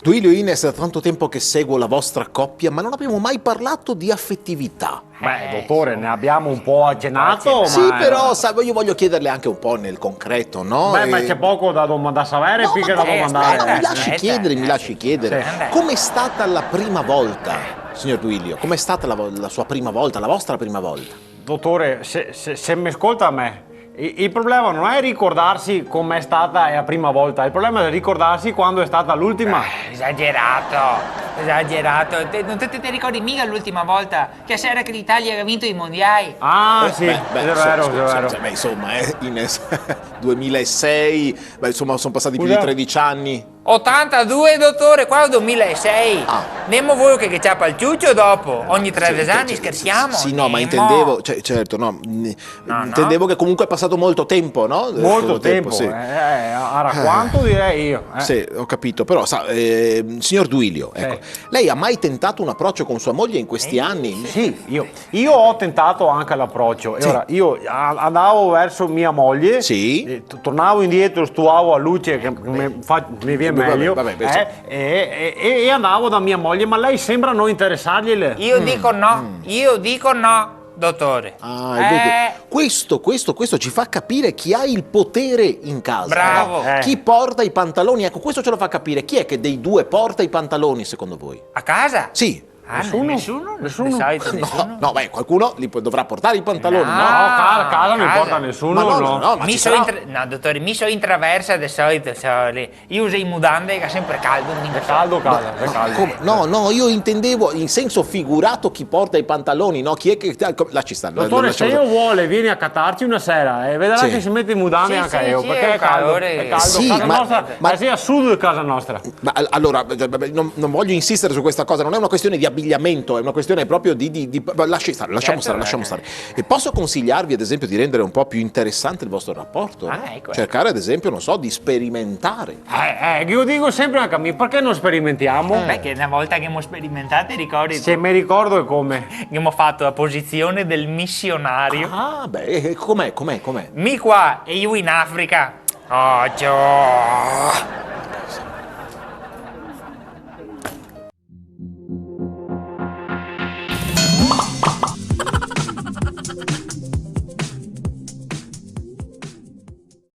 Duilio e Ines, da tanto tempo che seguo la vostra coppia, ma non abbiamo mai parlato di affettività. Beh, dottore, ne abbiamo un po' accennato, Sì, ma... però sai, io voglio chiederle anche un po' nel concreto, no? Beh, ma c'è poco da sapere, No, qui ma che da come- domandare. mi lasci chiedere, mi lasci chiedere. Sì. Com'è stata la prima volta, signor Duilio? Com'è stata la sua prima volta, la vostra prima volta? Dottore, se mi ascolta a me, il problema non è ricordarsi com'è stata la prima volta, il problema è ricordarsi quando è stata l'ultima. Esagerato. Non ti ricordi mica l'ultima volta? Che sera che l'Italia ha vinto i mondiali? Ah, sì, è vero, è vero. Insomma, Ines, 2006, insomma, sono passati più di 13 anni. 82, dottore, qua è il 2006. Ah. Nemo voi che ciappa il ciuccio dopo? Ogni 13 anni scherziamo? Sì, no, ma Nemo. intendevo, certo, no, intendevo che comunque è passato molto tempo, no? Molto tempo, sì. era quanto direi io. Sì, ho capito, però sa, signor Duilio, ecco, lei ha mai tentato un approccio con sua moglie in questi anni? Sì, io ho tentato anche l'approccio. E ora, io andavo verso mia moglie, Sì. Tornavo indietro, stuavo a luce che mi viene meglio, e andavo da mia moglie, ma lei sembra non interessargliele. Io dico no, dottore. Vedi, questo ci fa capire chi ha il potere in casa. Bravo. Chi porta i pantaloni, ecco, questo ce lo fa capire. Chi è che dei due porta i pantaloni, secondo voi? A casa? Sì. Nessuno? Di solito nessuno? No, qualcuno dovrà portare i pantaloni, no? A casa non importa nessuno, no. Ma ci sarà- No, dottore, mi so intraversa di solito, io uso i mudande che è sempre caldo. È caldo. Come? No, io intendevo in senso figurato chi porta i pantaloni, no? Chi è che... Lasci stare. Dottore, se io vuole vieni a catarci una sera e vedrà Sì. che si mette in mutande anche io, sì, perché è è caldo. calore. È caldo. Sì, Casa ma- nostra, ma- sia a sud di casa nostra. Ma allora, non voglio insistere su questa cosa, non è una questione di abbigliamento, è una questione proprio lasciamo stare. E posso consigliarvi, ad esempio, di rendere un po' più interessante il vostro rapporto? no? Ecco. Cercare, ad esempio, non so, di sperimentare. Io dico sempre anche a me, perché non sperimentiamo? Beh, che una volta che abbiamo sperimentato, ricordi? Se mi ricordo è come. Che abbiamo fatto la posizione del missionario. Ah, beh, com'è? Mi qua e io in Africa. Oh, Gio.